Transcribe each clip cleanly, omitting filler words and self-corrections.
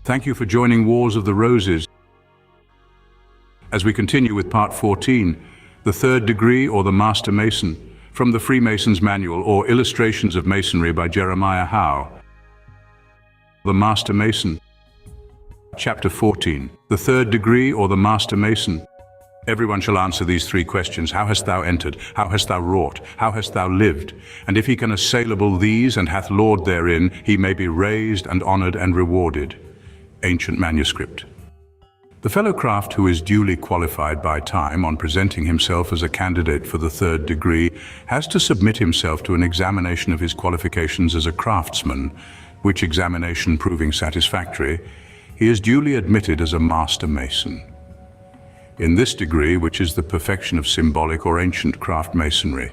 Thank you for joining Wars of the Roses. As we continue with part 14, the third degree or the Master Mason, from the Freemason's Manual or Illustrations of Masonry by Jeremiah Howe. The Master Mason. Chapter 14. The third degree or the Master Mason. Everyone shall answer these three questions. How hast thou entered? How hast thou wrought? How hast thou lived? And if he can assailable these and hath Lord therein, he may be raised and honored and rewarded. Ancient manuscript. The fellow craft who is duly qualified by time on presenting himself as a candidate for the third degree has to submit himself to an examination of his qualifications as a craftsman, which examination proving satisfactory, he is duly admitted as a Master Mason. In this degree, which is the perfection of symbolic or ancient craft masonry,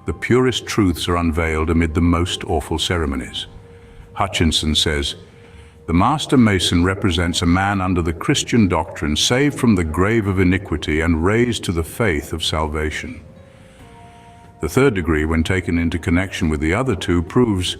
the purest truths are unveiled amid the most awful ceremonies. Hutchinson says, "The Master Mason represents a man under the Christian doctrine, saved from the grave of iniquity and raised to the faith of salvation." The third degree, when taken into connection with the other two, proves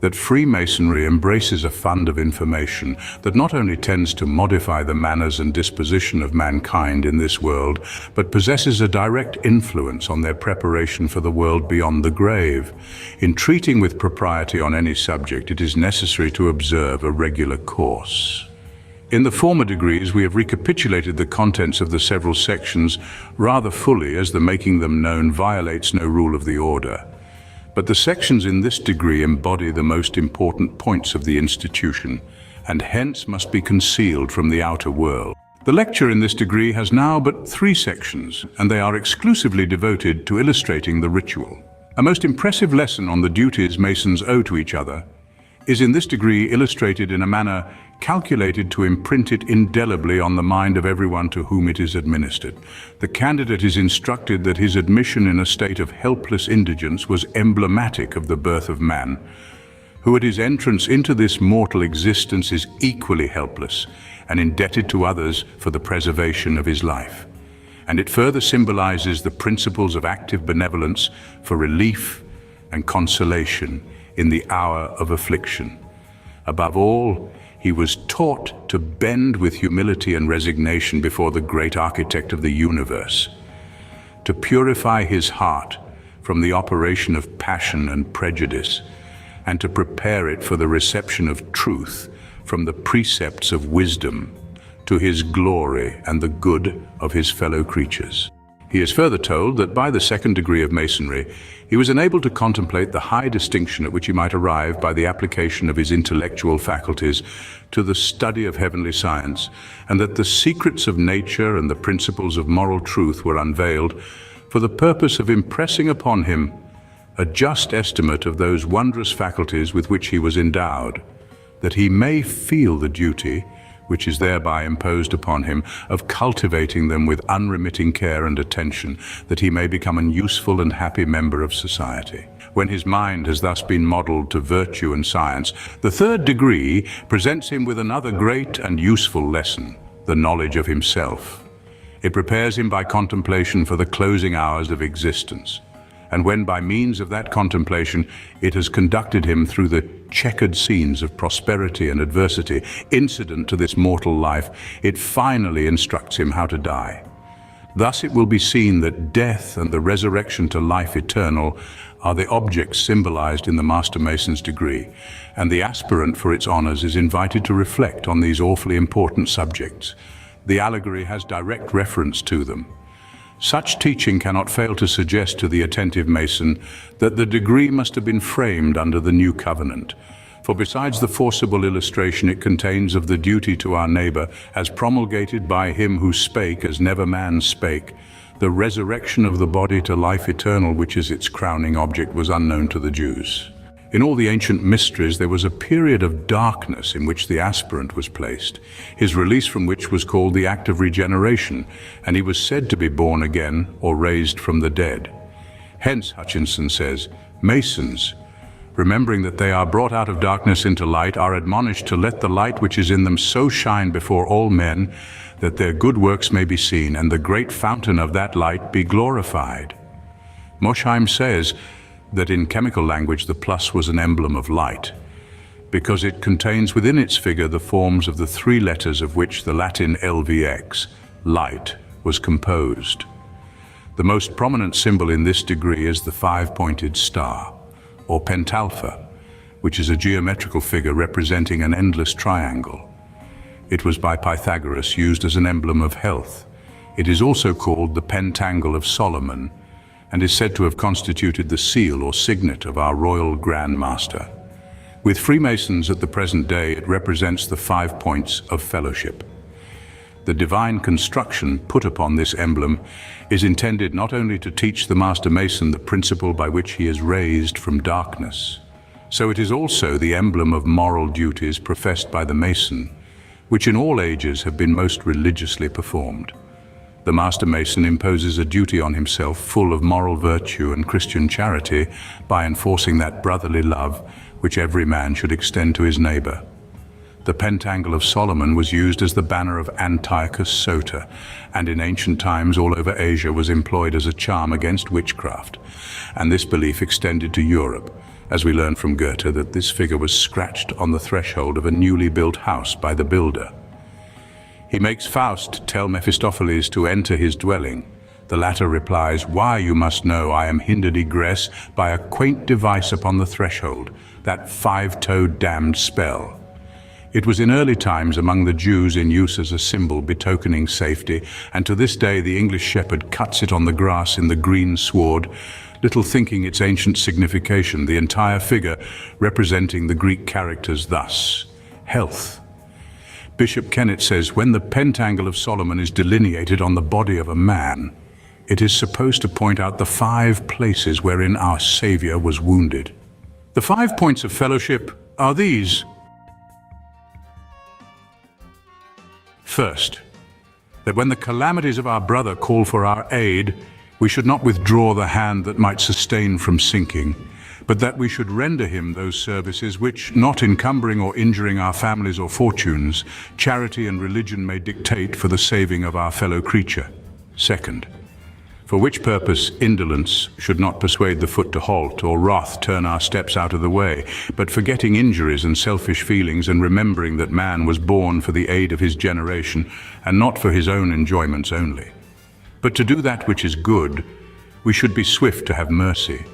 that Freemasonry embraces a fund of information that not only tends to modify the manners and disposition of mankind in this world, but possesses a direct influence on their preparation for the world beyond the grave. In treating with propriety on any subject, it is necessary to observe a regular course. In the former degrees, we have recapitulated the contents of the several sections rather fully, as the making them known violates no rule of the order. But the sections in this degree embody the most important points of the institution, and hence must be concealed from the outer world. The lecture in this degree has now but 3 sections, and they are exclusively devoted to illustrating the ritual. A most impressive lesson on the duties Masons owe to each other is in this degree illustrated in a manner calculated to imprint it indelibly on the mind of everyone to whom it is administered. The candidate is instructed that his admission in a state of helpless indigence was emblematic of the birth of man, who at his entrance into this mortal existence is equally helpless and indebted to others for the preservation of his life. And it further symbolizes the principles of active benevolence for relief and consolation in the hour of affliction. Above all, he was taught to bend with humility and resignation before the great architect of the universe, to purify his heart from the operation of passion and prejudice, and to prepare it for the reception of truth from the precepts of wisdom, to his glory and the good of his fellow creatures. He is further told that by the second degree of Masonry, he was enabled to contemplate the high distinction at which he might arrive by the application of his intellectual faculties to the study of heavenly science, and that the secrets of nature and the principles of moral truth were unveiled for the purpose of impressing upon him a just estimate of those wondrous faculties with which he was endowed, that he may feel the duty which is thereby imposed upon him, of cultivating them with unremitting care and attention, that he may become a useful and happy member of society. When his mind has thus been modeled to virtue and science, the third degree presents him with another great and useful lesson, the knowledge of himself. It prepares him by contemplation for the closing hours of existence. And when by means of that contemplation it has conducted him through the checkered scenes of prosperity and adversity incident to this mortal life, it finally instructs him how to die. Thus it will be seen that death and the resurrection to life eternal are the objects symbolized in the Master Mason's degree, and the aspirant for its honors is invited to reflect on these awfully important subjects. The allegory has direct reference to them. Such teaching cannot fail to suggest to the attentive Mason that the degree must have been framed under the new covenant. For besides the forcible illustration it contains of the duty to our neighbor, as promulgated by him who spake as never man spake, the resurrection of the body to life eternal, which is its crowning object, was unknown to the Jews. In all the ancient mysteries there was a period of darkness in which the aspirant was placed, his release from which was called the act of regeneration, and he was said to be born again or raised from the dead. Hence, Hutchinson says, Masons, remembering that they are brought out of darkness into light, are admonished to let the light which is in them so shine before all men that their good works may be seen, and the great fountain of that light be glorified. Mosheim says that in chemical language the plus was an emblem of light. because it contains within its figure the forms of the three letters of which the Latin LVX, light, was composed. The most prominent symbol in this degree is the five-pointed star, or pentalpha, which is a geometrical figure representing an endless triangle. It was by Pythagoras used as an emblem of health. It is also called the pentangle of Solomon, and is said to have constituted the seal or signet of our royal Grand Master. With Freemasons at the present day, it represents the 5 points of fellowship. The divine construction put upon this emblem is intended not only to teach the Master Mason the principle by which he is raised from darkness, so it is also the emblem of moral duties professed by the Mason, which in all ages have been most religiously performed. The Master Mason imposes a duty on himself full of moral virtue and Christian charity by enforcing that brotherly love which every man should extend to his neighbor. The pentangle of Solomon was used as the banner of Antiochus Soter, and in ancient times all over Asia was employed as a charm against witchcraft. And this belief extended to Europe, as we learn from Goethe that this figure was scratched on the threshold of a newly built house by the builder. He makes Faust tell Mephistopheles to enter his dwelling. The latter replies, "Why, you must know, I am hindered egress by a quaint device upon the threshold, that five-toed damned spell." It was in early times among the Jews in use as a symbol betokening safety, and to this day the English shepherd cuts it on the grass in the green sward, little thinking its ancient signification, the entire figure representing the Greek characters thus: health. Bishop Kennett says, when the pentangle of Solomon is delineated on the body of a man, it is supposed to point out the 5 places wherein our Savior was wounded. The 5 points of fellowship are these. First, that when the calamities of our brother call for our aid, we should not withdraw the hand that might sustain from sinking, but that we should render him those services which, not encumbering or injuring our families or fortunes, charity and religion may dictate for the saving of our fellow creature. Second, for which purpose indolence should not persuade the foot to halt, or wrath turn our steps out of the way, but forgetting injuries and selfish feelings, and remembering that man was born for the aid of his generation, and not for his own enjoyments only. But to do that which is good, we should be swift to have mercy,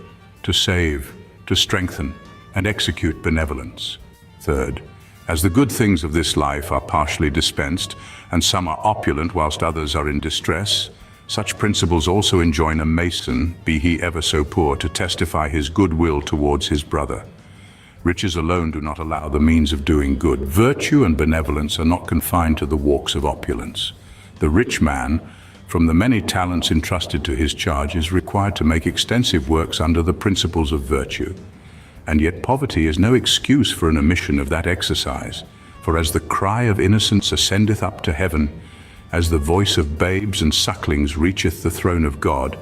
to save, to strengthen, and execute benevolence. Third, as the good things of this life are partially dispensed, and some are opulent whilst others are in distress, such principles also enjoin a Mason, be he ever so poor, to testify his goodwill towards his brother. Riches alone do not allow the means of doing good. Virtue and benevolence are not confined to the walks of opulence. The rich man, from the many talents entrusted to his charge, is required to make extensive works under the principles of virtue. And yet poverty is no excuse for an omission of that exercise, for as the cry of innocence ascendeth up to heaven, as the voice of babes and sucklings reacheth the throne of God,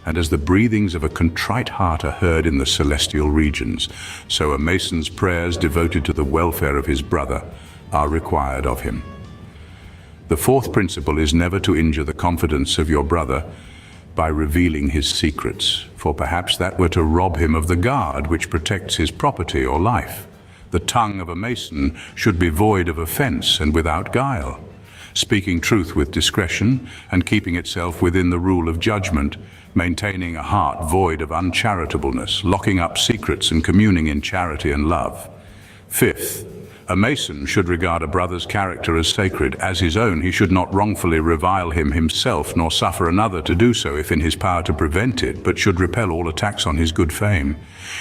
and as the breathings of a contrite heart are heard in the celestial regions, so a Mason's prayers devoted to the welfare of his brother are required of him. The fourth principle is never to injure the confidence of your brother by revealing his secrets, for perhaps that were to rob him of the guard which protects his property or life. The tongue of a Mason should be void of offense and without guile, speaking truth with discretion and keeping itself within the rule of judgment, maintaining a heart void of uncharitableness, locking up secrets and communing in charity and love. Fifth, a Mason should regard a brother's character as sacred. As his own, he should not wrongfully revile him himself, nor suffer another to do so if in his power to prevent it, but should repel all attacks on his good fame.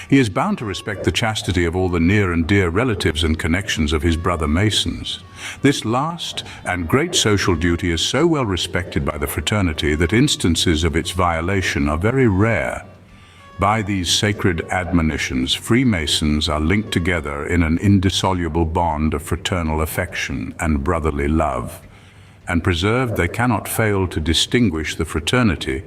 He is bound to respect the chastity of all the near and dear relatives and connections of his brother Masons. This last and great social duty is so well respected by the fraternity that instances of its violation are very rare. By these sacred admonitions, Freemasons are linked together in an indissoluble bond of fraternal affection and brotherly love, and preserved they cannot fail to distinguish the fraternity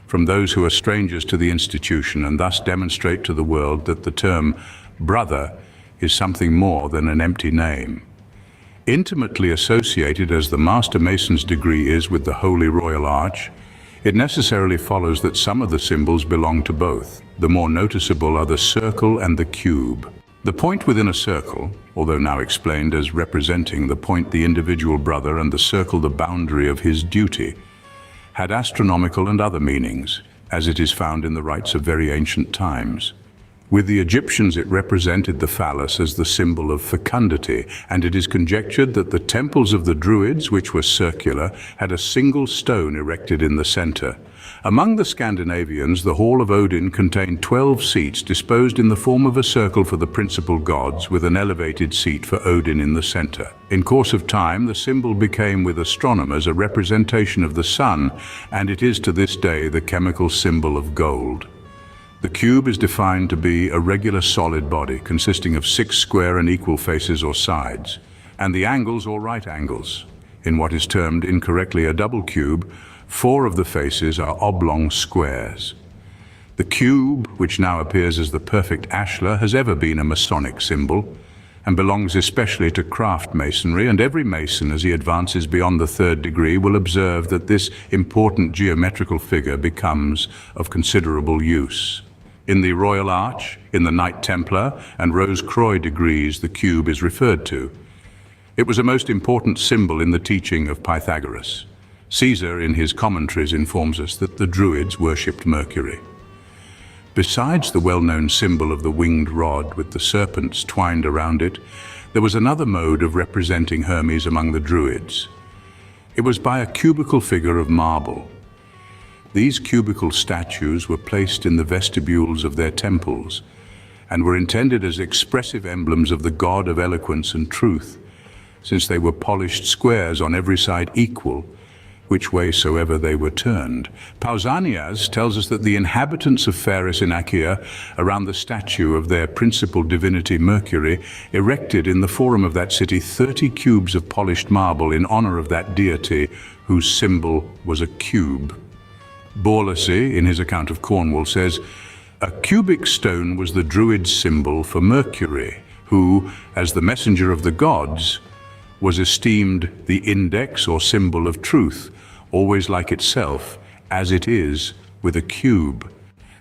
from those who are strangers to the institution, and thus demonstrate to the world that the term brother is something more than an empty name. Intimately associated as the Master Mason's degree is with the Holy Royal Arch, it necessarily follows that some of the symbols belong to both. The more noticeable are the circle and the cube. The point within a circle, although now explained as representing the point the individual brother and the circle the boundary of his duty, had astronomical and other meanings, as it is found in the rites of very ancient times. With the Egyptians, it represented the phallus as the symbol of fecundity, and it is conjectured that the temples of the Druids, which were circular, had a single stone erected in the center. Among the Scandinavians, the Hall of Odin contained 12 seats disposed in the form of a circle for the principal gods, with an elevated seat for Odin in the center. In course of time, the symbol became with astronomers a representation of the sun, and it is to this day the chemical symbol of gold. The cube is defined to be a regular solid body consisting of 6 square and equal faces or sides, and the angles or right angles. In what is termed incorrectly a double cube, 4 of the faces are oblong squares. The cube, which now appears as the perfect ashlar, has ever been a Masonic symbol and belongs especially to craft masonry, and every mason as he advances beyond the 3rd degree will observe that this important geometrical figure becomes of considerable use. In the Royal Arch, in the Knight Templar and Rose Croix degrees, the cube is referred to. It was a most important symbol in the teaching of Pythagoras. Caesar, in his commentaries, informs us that the Druids worshipped Mercury. Besides the well-known symbol of the winged rod with the serpents twined around it, there was another mode of representing Hermes among the Druids. It was by a cubical figure of marble. These cubical statues were placed in the vestibules of their temples and were intended as expressive emblems of the god of eloquence and truth, since they were polished squares on every side equal, which way soever they were turned. Pausanias tells us that the inhabitants of Pharis in Achaia, around the statue of their principal divinity Mercury, erected in the forum of that city 30 cubes of polished marble in honor of that deity whose symbol was a cube. Borlacy, in his account of Cornwall, says, "A cubic stone was the Druid's symbol for Mercury, who, as the messenger of the gods, was esteemed the index or symbol of truth, always like itself, as it is with a cube."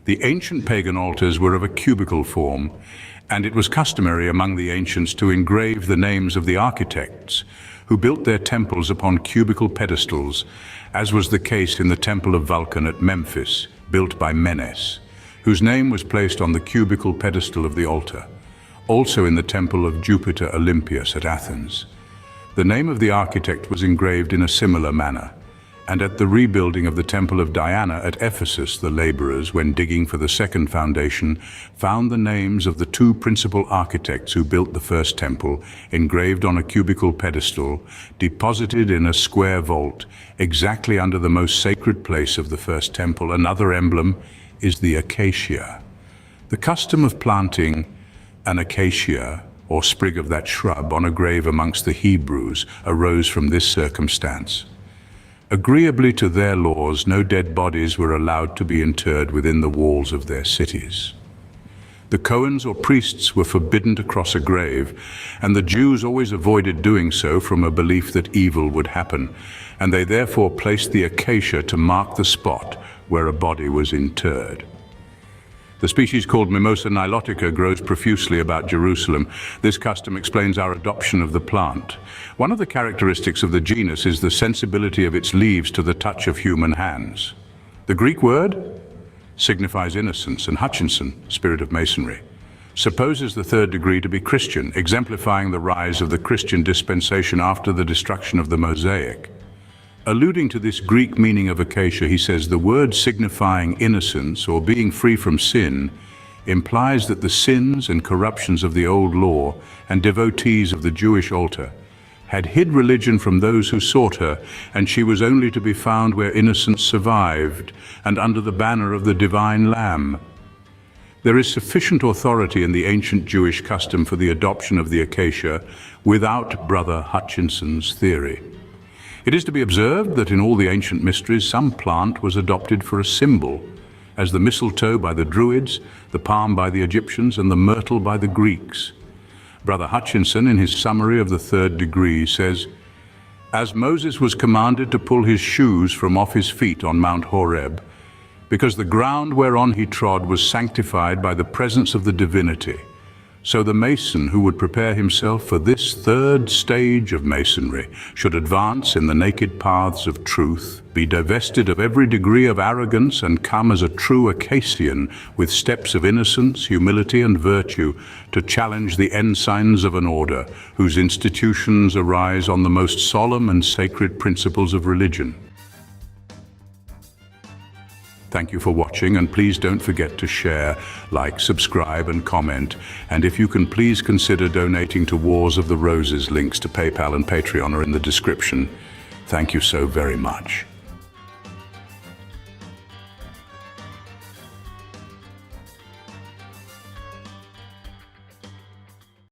The ancient pagan altars were of a cubical form, and it was customary among the ancients to engrave the names of the architects who built their temples upon cubical pedestals, as was the case in the Temple of Vulcan at Memphis, built by Menes, whose name was placed on the cubical pedestal of the altar. Also in the Temple of Jupiter Olympius at Athens, the name of the architect was engraved in a similar manner, and at the rebuilding of the Temple of Diana at Ephesus, the laborers, when digging for the second foundation, found the names of the 2 principal architects who built the first temple, engraved on a cubical pedestal, deposited in a square vault, exactly under the most sacred place of the first temple. Another emblem is the acacia. The custom of planting an acacia, or sprig of that shrub, on a grave amongst the Hebrews arose from this circumstance. Agreeably to their laws, no dead bodies were allowed to be interred within the walls of their cities. The Cohens or priests were forbidden to cross a grave, and the Jews always avoided doing so from a belief that evil would happen, and they therefore placed the acacia to mark the spot where a body was interred. The species called Mimosa nilotica grows profusely about Jerusalem. This custom explains our adoption of the plant. One of the characteristics of the genus is the sensibility of its leaves to the touch of human hands. The Greek word signifies innocence, and Hutchinson, spirit of masonry, supposes the 3rd degree to be Christian, exemplifying the rise of the Christian dispensation after the destruction of the Mosaic. Alluding to this Greek meaning of acacia, he says the word signifying innocence or being free from sin implies that the sins and corruptions of the old law and devotees of the Jewish altar had hid religion from those who sought her, and she was only to be found where innocence survived and under the banner of the divine Lamb. There is sufficient authority in the ancient Jewish custom for the adoption of the acacia without Brother Hutchinson's theory. It is to be observed that in all the ancient mysteries, some plant was adopted for a symbol, as the mistletoe by the Druids, the palm by the Egyptians, and the myrtle by the Greeks. Brother Hutchinson, in his summary of the 3rd degree, says, "As Moses was commanded to pull his shoes from off his feet on Mount Horeb, because the ground whereon he trod was sanctified by the presence of the divinity, So the Mason who would prepare himself for this third stage of Masonry should advance in the naked paths of truth, be divested of every degree of arrogance, and come as a true Acacian with steps of innocence, humility, and virtue to challenge the ensigns of an order whose institutions arise on the most solemn and sacred principles of religion. Thank you for watching, and please don't forget to share, like, subscribe, and comment. And if you can, please consider donating to Wars of the Roses. Links to PayPal and Patreon are in the description. Thank you so very much.